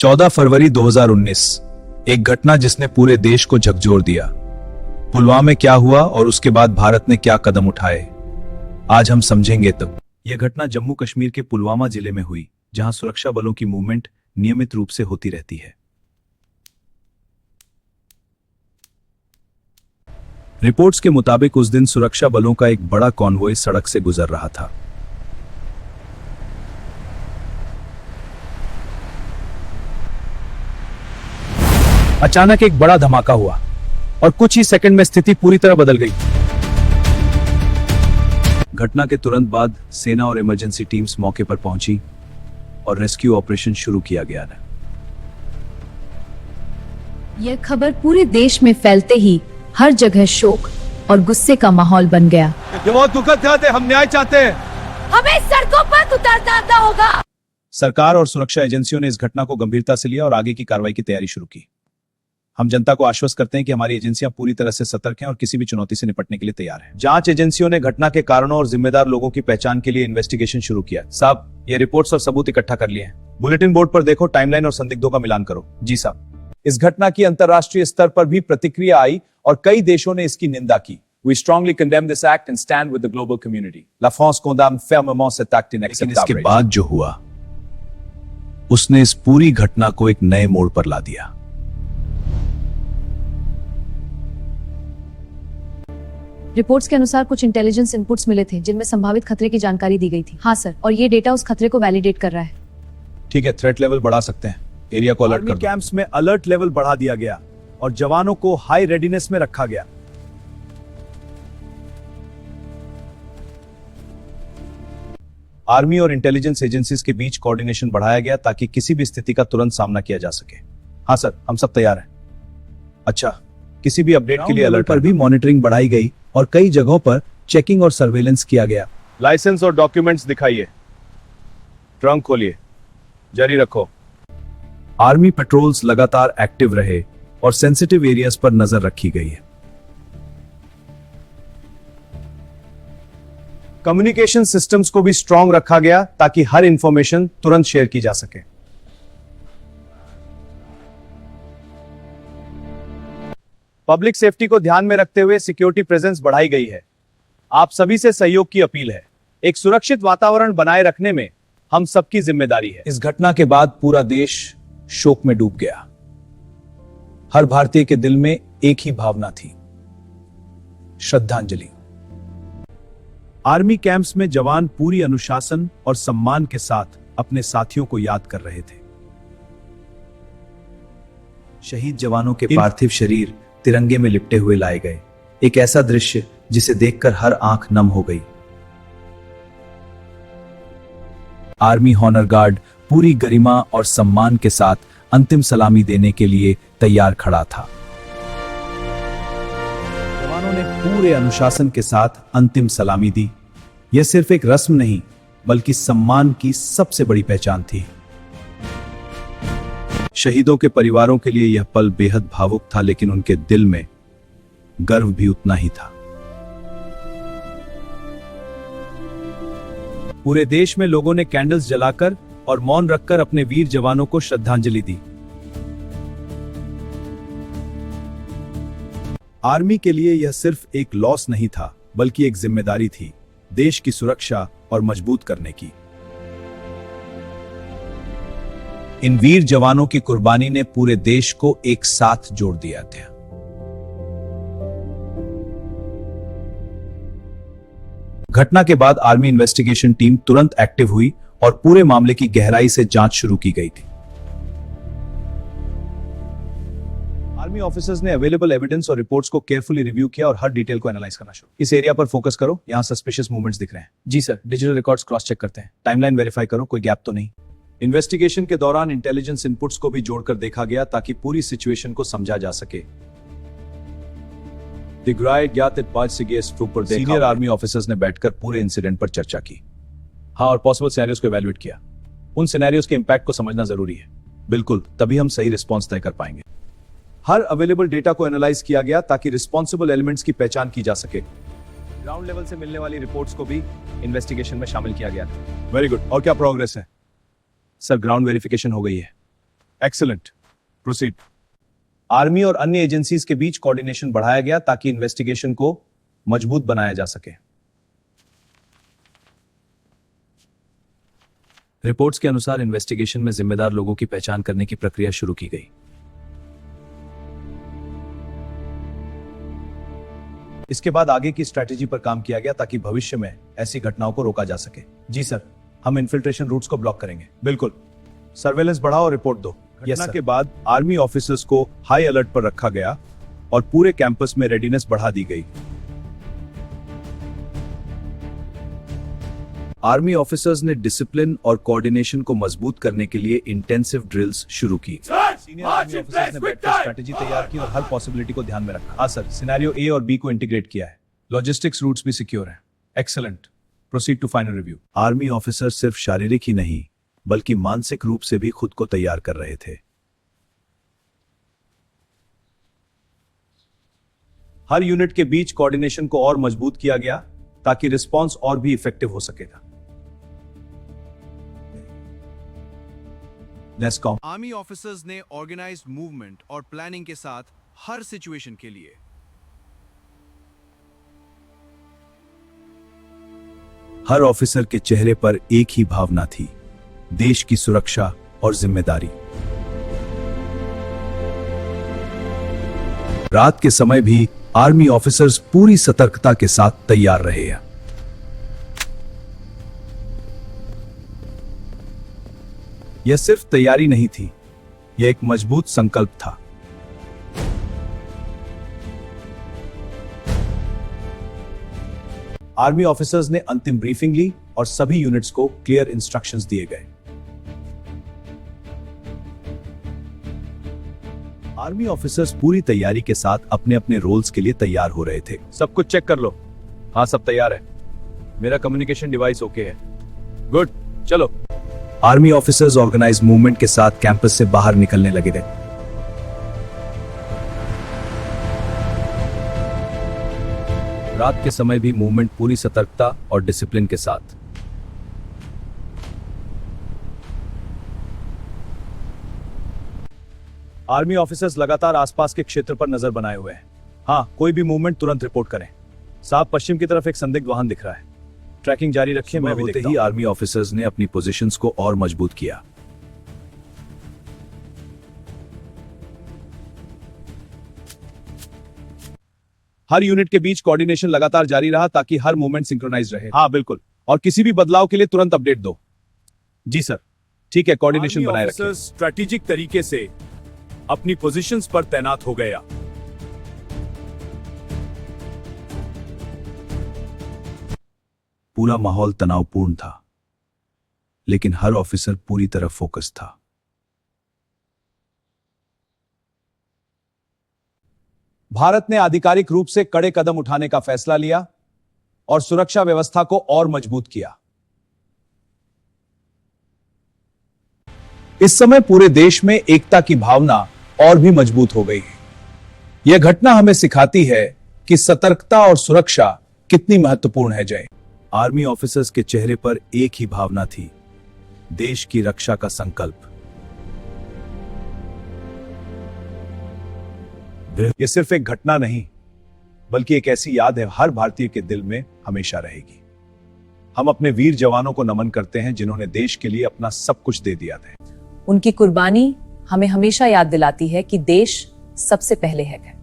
14 फरवरी 2019 एक घटना जिसने पूरे देश को झकझोर दिया। पुलवामा में क्या हुआ और उसके बाद भारत ने क्या कदम उठाए, आज हम समझेंगे। तब यह घटना जम्मू कश्मीर के पुलवामा जिले में हुई, जहां सुरक्षा बलों की मूवमेंट नियमित रूप से होती रहती है। रिपोर्ट्स के मुताबिक उस दिन सुरक्षा बलों का एक बड़ा कॉन्वॉय सड़क से गुजर रहा था। अचानक एक बड़ा धमाका हुआ और कुछ ही सेकंड में स्थिति पूरी तरह बदल गई। घटना के तुरंत बाद सेना और इमरजेंसी टीम्स मौके पर पहुंची और रेस्क्यू ऑपरेशन शुरू किया गया। यह खबर पूरे देश में फैलते ही हर जगह शोक और गुस्से का माहौल बन गया। ये बहुत दुखद बात है, हम न्याय चाहते हैं, हमें सड़कों पर उतरना होगा। सरकार और सुरक्षा एजेंसियों ने इस घटना को गंभीरता से लिया और आगे की कार्रवाई की तैयारी शुरू की। हम जनता को आश्वस्त करते हैं कि हमारी एजेंसियां पूरी तरह से सतर्क हैं और किसी भी चुनौती से निपटने के लिए तैयार हैं। जांच एजेंसियों ने घटना के कारणों और जिम्मेदार लोगों की पहचान के लिए इन्वेस्टिगेशन शुरू किया। साहब, ये रिपोर्ट्स और सबूत इकट्ठा कर लिए हैं। बुलेटिन बोर्ड पर देखो, टाइमलाइन और संदिग्धों का मिलान करो। जी साहब। इस घटना की अंतर्राष्ट्रीय स्तर पर भी प्रतिक्रिया आई और कई देशों ने इसकी निंदा की। We strongly condemn this act and stand with the global community. La France condamne fermement cet acte inacceptable. लेकिन इसके बाद जो हुआ, उसने इस पूरी घटना को एक नए मोड़ पर ला दिया। रिपोर्ट्स के अनुसार कुछ इंटेलिजेंस इनपुट्स मिले थे जिनमें संभावित खतरे की जानकारी दी गई थी। हाँ सर, और ये डेटा उस खतरे को वैलिडेट कर रहा है। ठीक है, थ्रेट लेवल बढ़ा सकते हैं। एरिया को अलर्ट कर दो। कैंप्स में अलर्ट लेवल बढ़ा दिया गया और जवानों को हाई रेडीनेस में रखा गया। आर्मी और इंटेलिजेंस एजेंसीज के बीच कोऑर्डिनेशन बढ़ाया गया ताकि किसी भी स्थिति का तुरंत सामना किया जा सके। हाँ सर, हम सब तैयार हैं। अच्छा, किसी भी अपडेट के लिए अलर्ट पर भी मॉनिटरिंग बढ़ाई गई और कई जगहों पर चेकिंग और सर्वेलेंस किया गया। लाइसेंस और डॉक्यूमेंट्स दिखाइए। ट्रंक खोलिए, जारी रखो। आर्मी पेट्रोल्स लगातार एक्टिव रहे और सेंसिटिव एरियाज पर नजर रखी गई है। कम्युनिकेशन सिस्टम्स को भी स्ट्रांग रखा गया ताकि हर इंफॉर्मेशन तुरंत शेयर की जा सके। पब्लिक सेफ्टी को ध्यान में रखते हुए सिक्योरिटी प्रेजेंस बढ़ाई गई है। आप सभी से सहयोग की अपील है। एक सुरक्षित वातावरण बनाए रखने में हम सबकी जिम्मेदारी है। इस घटना के बाद पूरा देश शोक में डूब गया। हर भारतीय के दिल में एक ही भावना थी, श्रद्धांजलि। आर्मी कैंप्स में जवान पूरी अनुशासन और सम्मान के साथ अपने साथियों को याद कर रहे थे। शहीद जवानों के पार्थिव शरीर तिरंगे में लिपटे हुए लाए गए। एक ऐसा दृश्य जिसे देखकर हर आंख नम हो गई। आर्मी हॉनर गार्ड पूरी गरिमा और सम्मान के साथ अंतिम सलामी देने के लिए तैयार खड़ा था। जवानों ने पूरे अनुशासन के साथ अंतिम सलामी दी। यह सिर्फ एक रस्म नहीं, बल्कि सम्मान की सबसे बड़ी पहचान थी। शहीदों के परिवारों के लिए यह पल बेहद भावुक था, लेकिन उनके दिल में गर्व भी उतना ही था। पूरे देश में लोगों ने कैंडल्स जलाकर और मौन रखकर अपने वीर जवानों को श्रद्धांजलि दी। आर्मी के लिए यह सिर्फ एक लॉस नहीं था, बल्कि एक जिम्मेदारी थी, देश की सुरक्षा और मजबूत करने की। इन वीर जवानों की कुर्बानी ने पूरे देश को एक साथ जोड़ दिया था। घटना के बाद आर्मी इन्वेस्टिगेशन टीम तुरंत एक्टिव हुई और पूरे मामले की गहराई से जांच शुरू की गई थी। आर्मी ऑफिसर्स ने अवेलेबल एविडेंस और रिपोर्ट्स को केयरफुली रिव्यू किया और हर डिटेल को एनालाइज करना शुरू। इस एरिया पर फोकस करो, यहां सस्पिशियस मूवमेंट्स दिख रहे हैं। जी sir. Digital records cross check करते हैं। टाइमलाइन वेरीफाई करो, कोई गैप तो नहीं। इन्वेस्टिगेशन के दौरान इंटेलिजेंस इनपुट्स को भी जोड़कर देखा गया ताकि पूरी सिचुएशन को समझा जा सके। सीनियर आर्मी ऑफिसर्स ने बैठकर पूरे इंसिडेंट पर चर्चा की। हाँ, और पॉसिबल सिनेरियोज को इवैल्यूएट किया। उन सिनेरियोज के इंपैक्ट को समझना जरूरी है। बिल्कुल, तभी हम सही रिस्पॉन्स तय कर पाएंगे। हर अवेलेबल डेटा को एनालाइज किया गया ताकि रिस्पॉन्सिबल एलिमेंट्स की पहचान की जा सके। ग्राउंड लेवल से मिलने वाली रिपोर्ट्स को भी इन्वेस्टिगेशन में शामिल किया गया था। Very good. और क्या प्रोग्रेस है? सर, ग्राउंड वेरिफिकेशन हो गई है। Excellent, proceed. आर्मी और अन्य एजेंसीज के बीच कोऑर्डिनेशन बढ़ाया गया ताकि इन्वेस्टिगेशन को मजबूत बनाया जा सके। रिपोर्ट्स के अनुसार इन्वेस्टिगेशन में जिम्मेदार लोगों की पहचान करने की प्रक्रिया शुरू की गई। इसके बाद आगे की स्ट्रेटेजी पर काम किया गया ताकि भविष्य में ऐसी घटनाओं को रोका जा सके। जी सर, हम इन्फिल्ट्रेशन रूट्स को ब्लॉक करेंगे। बिल्कुल, सर्वेलेंस बढ़ाओ और रिपोर्ट दो। घटना के बाद आर्मी ऑफिसर्स को हाई अलर्ट पर रखा गया और पूरे कैंपस में रेडीनेस बढ़ा दी गई। आर्मी ऑफिसर्स ने डिसिप्लिन और कोऑर्डिनेशन को मजबूत करने के लिए इंटेंसिव ड्रिल्स शुरू की। सीनियर आर्मी ऑफिसर्स ने बैठकर स्ट्रेटेजी तैयार की और हर पॉसिबिलिटी को ध्यान में रखा। हाँ सर, सिनेरियो ए और बी को इंटीग्रेट किया है। लॉजिस्टिक्स रूट्स भी सिक्योर हैं। Excellent, proceed to final review. Army officer सिर्फ शारीरिक ही नहीं बल्कि मानसिक रूप से भी खुद को तैयार कर रहे थे। हर यूनिट के बीच कोऑर्डिनेशन को और मजबूत किया गया ताकि रिस्पांस और भी इफेक्टिव हो सकेगा। आर्मी ऑफिसर्स ने ऑर्गेनाइज्ड मूवमेंट और प्लानिंग के साथ हर सिचुएशन के लिए हर ऑफिसर के चेहरे पर एक ही भावना थी, देश की सुरक्षा और जिम्मेदारी। रात के समय भी आर्मी ऑफिसर्स पूरी सतर्कता के साथ तैयार रहे हैं। यह सिर्फ तैयारी नहीं थी, यह एक मजबूत संकल्प था। आर्मी ऑफिसर्स ने अंतिम ब्रीफिंग ली और सभी यूनिट्स को क्लियर इंस्ट्रक्शंस दिए गए। आर्मी ऑफिसर्स पूरी तैयारी के साथ अपने अपने रोल्स के लिए तैयार हो रहे थे। सब कुछ चेक कर लो। हाँ, सब तैयार है। मेरा कम्युनिकेशन डिवाइस ओके है। गुड, चलो। आर्मी ऑफिसर्स ऑर्गेनाइज मूवमेंट के साथ कैंपस से बाहर निकलने लगे थे। रात के समय भी मूवमेंट पूरी सतर्कता और डिसिप्लिन के साथ। आर्मी ऑफिसर्स लगातार आसपास के क्षेत्र पर नजर बनाए हुए हैं। हाँ, कोई भी मूवमेंट तुरंत रिपोर्ट करें। साफ पश्चिम की तरफ एक संदिग्ध वाहन दिख रहा है। ट्रैकिंग जारी रखिए। मैं भी देखता हूं। आर्मी ऑफिसर्स ने अपनी पोजीशंस को और मजबूत किया। हर यूनिट के बीच कोऑर्डिनेशन लगातार जारी रहा ताकि हर मूवमेंट सिंक्रोनाइज रहे। हाँ बिल्कुल, और किसी भी बदलाव के लिए तुरंत अपडेट दो। जी सर, ठीक है, कोऑर्डिनेशन बनाए रखें। स्ट्रेटेजिक तरीके से अपनी पोजीशंस पर तैनात हो गया। पूरा माहौल तनावपूर्ण था, लेकिन हर ऑफिसर पूरी तरह फोकस था। भारत ने आधिकारिक रूप से कड़े कदम उठाने का फैसला लिया और सुरक्षा व्यवस्था को और मजबूत किया। इस समय पूरे देश में एकता की भावना और भी मजबूत हो गई है। यह घटना हमें सिखाती है कि सतर्कता और सुरक्षा कितनी महत्वपूर्ण है। जय। आर्मी ऑफिसर्स के चेहरे पर एक ही भावना थी, देश की रक्षा का संकल्प। यह सिर्फ एक घटना नहीं बल्कि एक ऐसी याद है हर भारतीय के दिल में हमेशा रहेगी। हम अपने वीर जवानों को नमन करते हैं जिन्होंने देश के लिए अपना सब कुछ दे दिया था। उनकी कुर्बानी हमें हमेशा याद दिलाती है कि देश सबसे पहले है।